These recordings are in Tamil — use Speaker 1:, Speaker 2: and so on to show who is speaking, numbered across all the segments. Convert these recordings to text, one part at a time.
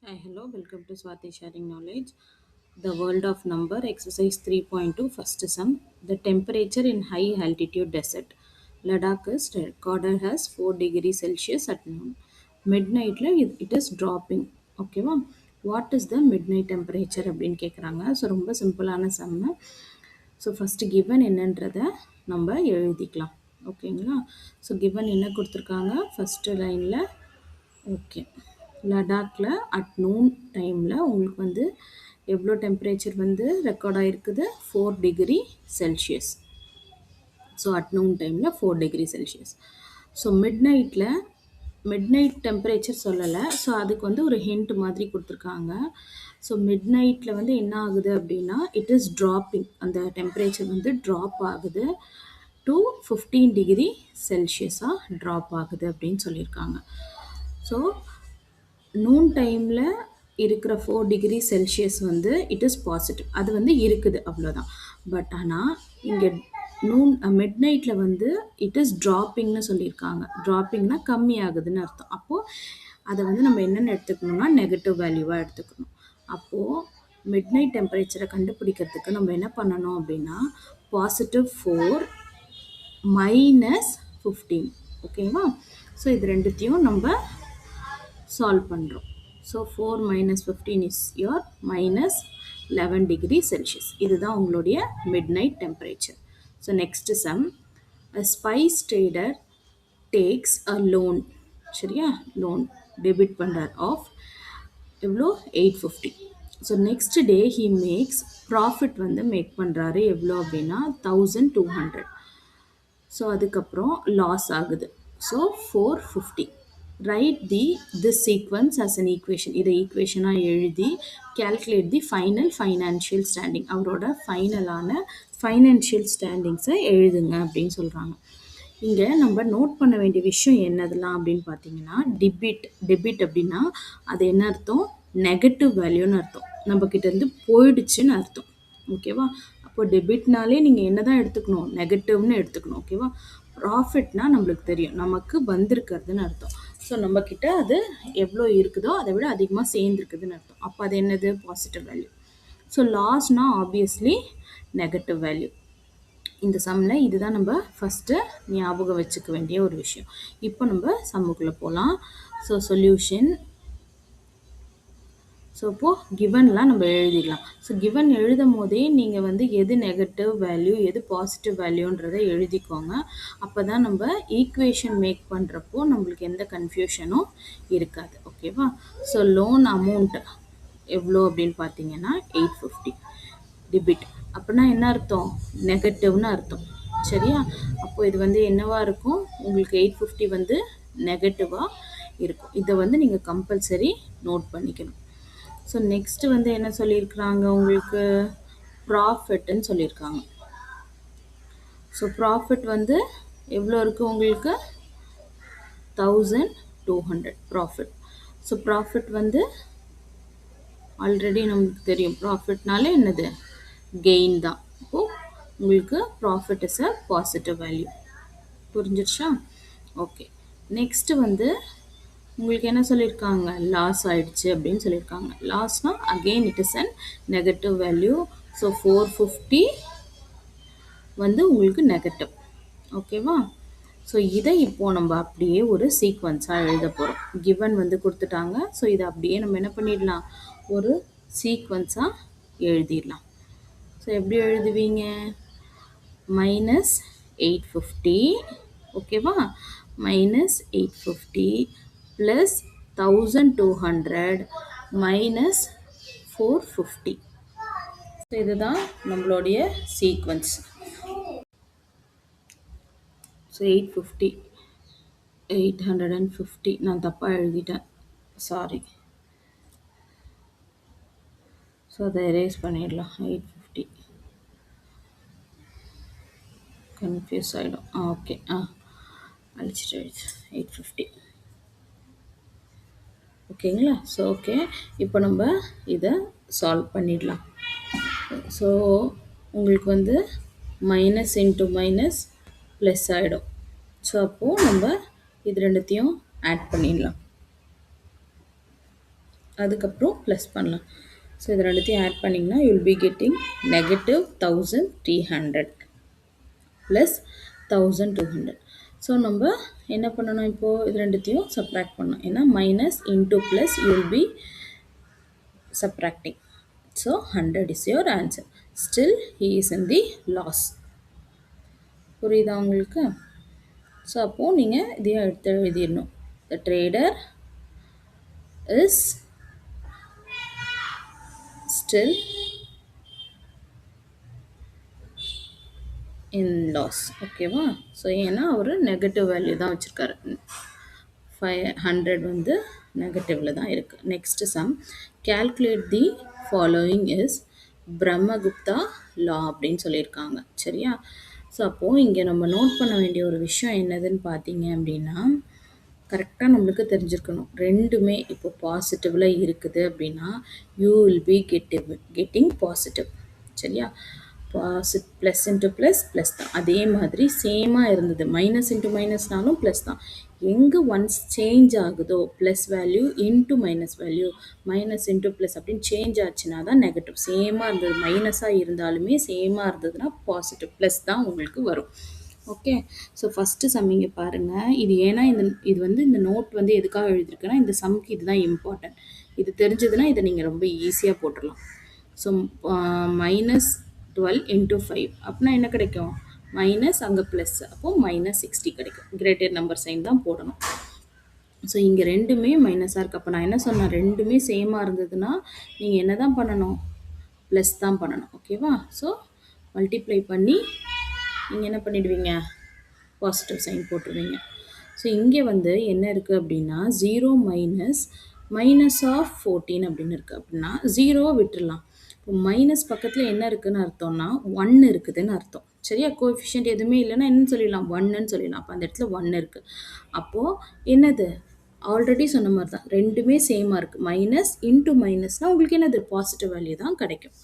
Speaker 1: Hi, hello, welcome to Swati Sharing Knowledge. The World of Number, Exercise 3.2, first sum. The temperature in high altitude desert. Ladakh is recorded as 4 degrees Celsius at noon. Midnight, it is dropping. ஓகேவா what is the mid night temperature அப்படின்னு கேட்குறாங்க. ஸோ ரொம்ப சிம்பிளான சம்மு. ஸோ ஃபஸ்ட்டு கிவன் என்னன்றதை நம்ம எழுதிக்கலாம். ஓகேங்களா? ஸோ கிவன் என்ன கொடுத்துருக்காங்க ஃபஸ்ட்டு லைனில். ஓகே, லடாக்கில் அட் நூன் டைமில் உங்களுக்கு வந்து எவ்வளோ டெம்பரேச்சர் வந்து ரெக்கார்ட் ஆகிருக்குது? 4 degree Celsius. So at noon டைமில் 4 degree Celsius. So mid night temperature சொல்லலை. ஸோ அதுக்கு வந்து ஒரு ஹிண்ட் மாதிரி கொடுத்துருக்காங்க. ஸோ மிட் நைட்டில் வந்து என்ன ஆகுது அப்படின்னா இட் இஸ் ட்ராப்பிங், அந்த டெம்பரேச்சர் வந்து ட்ராப் ஆகுது டு 15 டிகிரி செல்சியஸாக ட்ராப் ஆகுது அப்படின்னு சொல்லியிருக்காங்க. ஸோ நூன் டைமில் இருக்கிற 4 டிகிரி செல்சியஸ் வந்து இட் இஸ் பாசிட்டிவ், அது வந்து இருக்குது அவ்வளோதான். பட் ஆனால் இங்கே மிட் நைட்டில் வந்து இட் இஸ் ட்ராப்பிங்னு சொல்லியிருக்காங்க. ட்ராப்பிங்னா கம்மி ஆகுதுன்னு அர்த்தம். அப்போது அதை வந்து நம்ம என்னென்னு எடுத்துக்கணும்னா நெகட்டிவ் வேல்யூவாக எடுத்துக்கணும். அப்போது மிட் நைட் டெம்பரேச்சரை கண்டுபிடிக்கிறதுக்கு நம்ம என்ன பண்ணணும் அப்படின்னா +4 -15. ஓகேவா? ஸோ இது ரெண்டுத்தையும் நம்ம சால்வ் பண்ணுறோம். So 4 - 15 is your -11 degree Celsius. இதுதான் உங்களுடைய midnight temperature. So next sum. A spice trader takes a loan. சரியா? லோன் டெபிட் பண்ணுறார் ஆஃப் எவ்வளோ? 850. So next day he makes profit வந்து மேக் பண்ணுறாரு எவ்வளோ அப்படின்னா 1200. ஸோ அதுக்கப்புறம் லாஸ் ஆகுது. So 450. Write this sequence as an equation. இதை ஈக்குவேஷனாக எழுதி calculate the final financial standing. அவரோட ஃபைனலான ஃபைனான்ஷியல் ஸ்டாண்டிங்ஸை எழுதுங்க அப்படின்னு சொல்கிறாங்க. இங்கே நம்ம நோட் பண்ண வேண்டிய விஷயம் என்னதெல்லாம் அப்படின்னு பார்த்தீங்கன்னா டெபிட் அப்படின்னா அது என்ன அர்த்தம்? நெகட்டிவ் வேல்யூன்னு அர்த்தம். நம்மக்கிட்ட இருந்து போயிடுச்சுன்னு அர்த்தம். ஓகேவா? அப்போ டெபிட்னாலே நீங்கள் என்ன தான் எடுத்துக்கணும்? நெகட்டிவ்னு எடுத்துக்கணும். ஓகேவா? ப்ராஃபிட்னா நம்மளுக்கு தெரியும் நமக்கு வந்திருக்கிறதுன்னு அர்த்தம். ஸோ நம்மக்கிட்ட அது எவ்வளோ இருக்குதோ அதை விட அதிகமாக சேர்ந்துருக்குதுன்னு அர்த்தம். அப்போ அது என்னது? Positive value. ஸோ லாஸ்னால் ஆப்வியஸ்லி நெகட்டிவ் வேல்யூ. இந்த சம்மில் இதுதான் நம்ம ஃபஸ்ட்டு ஞாபகம் வச்சுக்க வேண்டிய ஒரு விஷயம். இப்போ நம்ம சம்முக்குள்ளே போகலாம். So solution. ஸோ இப்போது கிவன்லாம் நம்ம எழுதிடலாம். ஸோ கிவன் எழுதும் போதே நீங்கள் வந்து எது நெகட்டிவ் வேல்யூ எது பாசிட்டிவ் வேல்யூன்றதை எழுதிக்கோங்க. அப்போ தான் நம்ம ஈக்குவேஷன் மேக் பண்ணுறப்போ நம்மளுக்கு எந்த கன்ஃபியூஷனும் இருக்காது. ஓகேவா? ஸோ லோன் அமௌண்ட் எவ்வளோ அப்படின்னு பார்த்தீங்கன்னா 850 டிபிட். அப்படின்னா என்ன அர்த்தம்? நெகட்டிவ்னு அர்த்தம். சரியா? அப்போது இது வந்து என்னவாக இருக்கும்? உங்களுக்கு 850 வந்து நெகட்டிவாக இருக்கும். இதை வந்து நீங்கள் கம்பல்சரி நோட் பண்ணிக்கணும். ஸோ நெக்ஸ்ட்டு வந்து என்ன சொல்லியிருக்கிறாங்க? உங்களுக்கு ப்ராஃபிட்னு சொல்லியிருக்காங்க. ஸோ ப்ராஃபிட் வந்து எவ்வளோ இருக்குது உங்களுக்கு? 1200 ப்ராஃபிட். ஸோ ப்ராஃபிட் வந்து ஆல்ரெடி நமக்கு தெரியும். ப்ராஃபிட்னாலே என்னது? கெயின் தான். அப்போது உங்களுக்கு profit is a positive value. புரிஞ்சிடுச்சா? ஓகே. நெக்ஸ்ட்டு வந்து உங்களுக்கு என்ன சொல்லியிருக்காங்க? லாஸ் ஆயிடுச்சு அப்படின்னு சொல்லியிருக்காங்க. லாஸ்னால் again it is an negative value. So 450 வந்து உங்களுக்கு நெகட்டிவ். ஓகேவா? ஸோ இதை இப்போது நம்ம அப்படியே ஒரு சீக்வன்ஸாக எழுத போகிறோம். கிவன் வந்து கொடுத்துட்டாங்க. ஸோ இதை அப்படியே நம்ம என்ன பண்ணிடலாம்? ஒரு சீக்வன்ஸாக எழுதிடலாம். ஸோ எப்படி எழுதுவீங்க? -850. ஓகேவா? -850 + 1200 -450. ஸோ இதுதான் நம்மளுடைய சீக்வன்ஸ். ஸோ 850 நான் தப்பாக எழுதிட்டேன், சாரி. ஸோ அதை எரேஸ் பண்ணிடலாம். 850 கன்ஃபியூஸ் ஆகிடும். ஓகே, அழிச்சிட்டு 850. ஓகேங்களா? ஸோ ஓகே, இப்போ நம்ம இதை சால்வ் பண்ணிடலாம். ஸோ உங்களுக்கு வந்து மைனஸ் இன்ட்டு மைனஸ் ப்ளஸ் ஆகிடும். ஸோ அப்போது நம்ம இது ரெண்டுத்தையும் ஆட் பண்ணிடலாம். அதுக்கப்புறம் ப்ளஸ் பண்ணலாம். ஸோ இது ரெண்டுத்தையும் ஆட் பண்ணிங்கன்னா you will be getting negative 1300 plus 1200. So நம்ம என்ன பண்ணணும், இப்போது இது ரெண்டுத்தையும் சப்ராக்ட் பண்ணணும். ஏன்னா minus into plus you will be subtracting. So 100 is your answer. Still he is in the loss. புரியுதா உங்களுக்கு? ஸோ அப்போது நீங்கள் இதையும் எடுத்து எழுதிடணும். The trader is still in loss. ஓகேவா? ஸோ ஏன்னா அவர் நெகட்டிவ் வேல்யூ தான் வச்சுருக்காரு. 500 வந்து நெகட்டிவில் தான் இருக்குது. Next sum, calculate the following is Brahmagupta law அப்படின்னு சொல்லியிருக்காங்க. சரியா? ஸோ அப்போது இங்கே நம்ம நோட் பண்ண வேண்டிய ஒரு விஷயம் என்னதுன்னு பார்த்தீங்க அப்படின்னா, கரெக்டாக நம்மளுக்கு தெரிஞ்சிருக்கணும். ரெண்டுமே இப்போ பாசிட்டிவில் இருக்குது அப்படின்னா you will be getting positive. சரியா? ப்ளஸ் இன்ட்டு ப்ளஸ் தான். அதே மாதிரி சேமாக இருந்தது, மைனஸ் இன்ட்டு மைனஸ்னாலும் ப்ளஸ் தான். எங்கே ஒன்ஸ் சேஞ்ச் ஆகுதோ plus value into minus value, minus into plus அப்படின்னு சேஞ்ச் ஆச்சுன்னா தான் நெகட்டிவ். சேமாக இருந்தது, மைனஸாக இருந்தாலுமே சேமாக இருந்ததுன்னா பாசிட்டிவ், ப்ளஸ் தான் உங்களுக்கு வரும். ஓகே. ஸோ ஃபஸ்ட்டு சம் இங்கே பாருங்கள். இது ஏன்னா இது வந்து இந்த நோட் வந்து எதுக்காக எழுதியிருக்குன்னா இந்த சம்க்கு இதுதான் இம்பார்ட்டன்ட். இது தெரிஞ்சதுன்னா இதை நீங்கள் ரொம்ப ஈஸியாக போட்டுடலாம். ஸோ மைனஸ் 12 இன்ட்டு 5 அப்படின்னா என்ன கிடைக்கும், மைனஸ் அங்கே ப்ளஸ், அப்போது மைனஸ் 60 கிடைக்கும். கிரேட்டர் நம்பர் சைன் தான் போடணும். ஸோ இங்கே ரெண்டுமே மைனஸாக இருக்குது. அப்போ நான் என்ன சொன்னேன், ரெண்டுமே சேமாக இருந்ததுன்னா நீங்கள் என்ன தான் பண்ணணும், ப்ளஸ் தான் பண்ணணும். ஓகேவா? ஸோ மல்டிப்ளை பண்ணி நீங்கள் என்ன பண்ணிடுவீங்க, பாசிட்டிவ் சைன் போட்டுருவீங்க. ஸோ இங்கே வந்து என்ன இருக்குது அப்படின்னா 0 மைனஸ் ஆஃப் 14 அப்படின்னு இருக்குது. அப்படின்னா 0 விட்டுடலாம். இப்போ மைனஸ் பக்கத்தில் என்ன இருக்குதுன்னு அர்த்தம்னா 1 இருக்குதுன்னு அர்த்தம். சரியா? கோஎஃபிஷியன்ட் எதுவுமே இல்லைன்னா என்னன்னு சொல்லிடலாம், 1ன்னு சொல்லிடலாம். அப்போ அந்த இடத்துல 1 இருக்குது. அப்போது என்னது, ஆல்ரெடி சொன்ன மாதிரி தான், ரெண்டுமே சேமாக இருக்குது. மைனஸ் இன்ட்டு மைனஸ்னால் உங்களுக்கு என்னது, பாசிட்டிவ் வேல்யூ தான் கிடைக்கும்.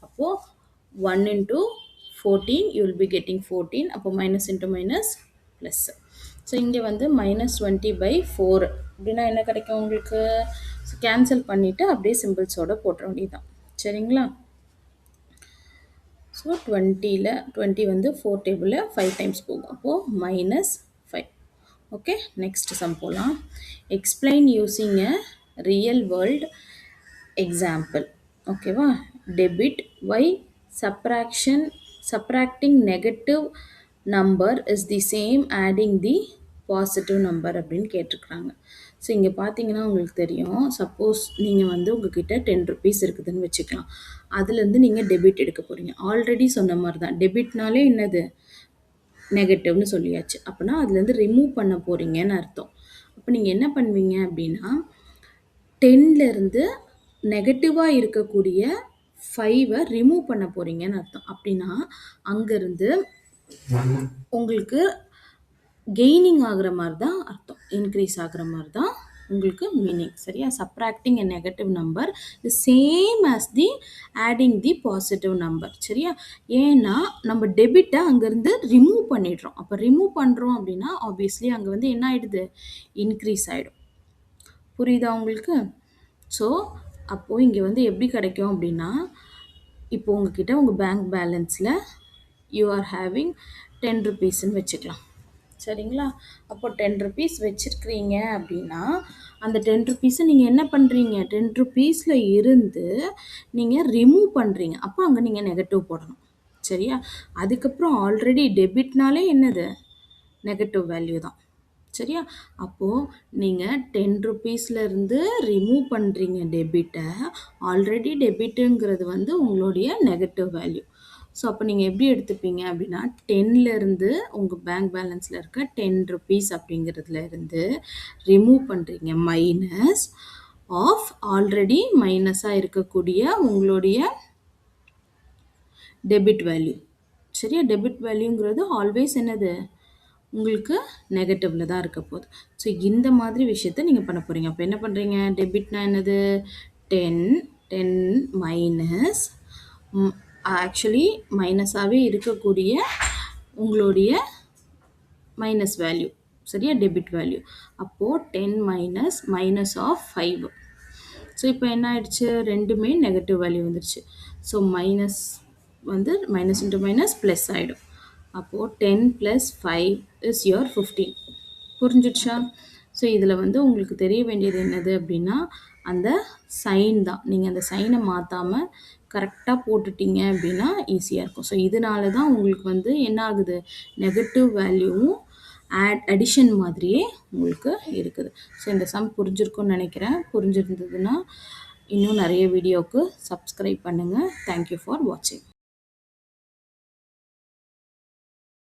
Speaker 1: அப்போது 1 into 14 you will be getting 14. அப்போ minus into minus plus. So இங்கே வந்து மைனஸ் 20/4 அப்படின்னா என்ன கிடைக்கும் உங்களுக்கு, ஸோ கேன்சல் பண்ணிவிட்டு அப்படியே சிம்பிள்ஸோடு போட்டுற வேண்டியதுதான். சரிங்களா? ஸோ 20 வந்து 4 டேபிளில் 5 டைம்ஸ் போகும். அப்போது -5. ஓகே. நெக்ஸ்ட் சம் போகலாம். Explain using a real world example. ஓகேவா? Debit why subtracting negative number is the same adding the positive number அப்படின்னு கேட்டிருக்கிறாங்க. ஸோ இங்கே பார்த்தீங்கன்னா உங்களுக்கு தெரியும், சப்போஸ் நீங்கள் வந்து உங்ககிட்ட 10 ருபீஸ் இருக்குதுன்னு வச்சுக்கலாம். அதுலேருந்து நீங்கள் டெபிட் எடுக்க போகிறீங்க. ஆல்ரெடி சொன்ன மாதிரி தான், டெபிட்னாலே என்னது, நெகட்டிவ்னு சொல்லியாச்சு. அப்படின்னா அதுலேருந்து ரிமூவ் பண்ண போகிறீங்கன்னு அர்த்தம். அப்போ நீங்கள் என்ன பண்ணுவீங்க அப்படின்னா 10லேருந்து நெகட்டிவாக இருக்கக்கூடிய 5 ரிமூவ் பண்ண போகிறீங்கன்னு அர்த்தம். அப்படின்னா அங்கேருந்து உங்களுக்கு கெய்னிங் ஆகிற மாதிரி தான் அர்த்தம், இன்க்ரீஸ் ஆகிற மாதிரி தான் உங்களுக்கு மீனிங். சரியா? Subtracting a negative number the same as the adding the positive number. சரியா? ஏன்னா நம்ம டெபிட்டை அங்கேருந்து ரிமூவ் பண்ணிடுறோம். அப்போ ரிமூவ் பண்ணுறோம் அப்படின்னா ஆப்வியஸ்லி அங்கே வந்து என்ன ஆகிடுது, இன்க்ரீஸ் ஆகிடும். புரியுதா உங்களுக்கு? ஸோ அப்போது இங்கே வந்து எப்படி கிடைக்கும் அப்படின்னா, இப்போ உங்ககிட்ட உங்கள் பேங்க் பேலன்ஸில் யூ ஆர் ஹேவிங் 10 ருபீஸ்ன்னு வச்சுக்கலாம். சரிங்களா? அப்போ 10 ருபீஸ் வச்சுருக்கிறீங்க அப்படின்னா அந்த 10 ருபீஸை நீங்கள் என்ன பண்ணுறீங்க, 10 ருபீஸில் இருந்து நீங்கள் ரிமூவ் பண்ணுறீங்க. அப்போ அங்கே நீங்கள் நெகட்டிவ் போடணும். சரியா? அதுக்கப்புறம் ஆல்ரெடி டெபிட்னாலே என்னது, நெகட்டிவ் வேல்யூ தான். சரியா? அப்போது நீங்கள் 10 ருபீஸ்லேருந்து ரிமூவ் பண்ணுறீங்க டெபிட்டை. ஆல்ரெடி டெபிட்டுங்கிறது வந்து உங்களுடைய நெகட்டிவ் வேல்யூ. ஸோ அப்போ நீங்கள் எப்படி எடுத்துப்பீங்க அப்படின்னா 10லேருந்து உங்கள் பேங்க் பேலன்ஸில் இருக்க 10 ருபீஸ் அப்படிங்கிறதுல இருந்து ரிமூவ் பண்ணுறீங்க மைனஸ் ஆஃப் ஆல்ரெடி மைனஸாக இருக்கக்கூடிய உங்களுடைய டெபிட் வேல்யூ. சரியா? டெபிட் வேல்யூங்கிறது ஆல்வேஸ் என்னது, உங்களுக்கு நெகட்டிவில் தான் இருக்க போகுது. ஸோ இந்த மாதிரி விஷயத்த நீங்கள் பண்ண போகிறீங்க. அப்போ என்ன பண்ணுறீங்க, டெபிட்னா என்னது, 10 மைனஸ் ஆக்சுவலி மைனஸாகவே இருக்கக்கூடிய உங்களுடைய மைனஸ் வேல்யூ. சரியா? Debit value. அப்போது 10 மைனஸ் ஆஃப் 5. ஸோ இப்போ என்ன ஆயிடுச்சு, ரெண்டுமே நெகட்டிவ் வேல்யூ வந்துருச்சு. ஸோ மைனஸ் வந்து மைனஸ் இன்ட்டு மைனஸ் ப்ளஸ் ஆகிடும். அப்போது 10 + 5 இஸ் யுவர் 15. புரிஞ்சிடுச்சா? ஸோ இதில் வந்து உங்களுக்கு தெரிய வேண்டியது என்னது அப்படின்னா, அந்த சைன் தான். நீங்கள் அந்த சைனை மாற்றாமல் கரெக்டாக போட்டுட்டீங்க அப்படின்னா ஈஸியாக இருக்கும். ஸோ இதனால தான் உங்களுக்கு வந்து என்ன ஆகுது, நெகட்டிவ் வேல்யூவும் அடிஷன் மாதிரியே உங்களுக்கு இருக்குது. ஸோ இந்த சம் புரிஞ்சிருக்கும்னு நினைக்கிறேன். புரிஞ்சிருந்ததுன்னா இன்னும் நிறைய வீடியோவுக்கு சப்ஸ்கிரைப் பண்ணுங்கள். தேங்க்யூ ஃபார் வாட்சிங்.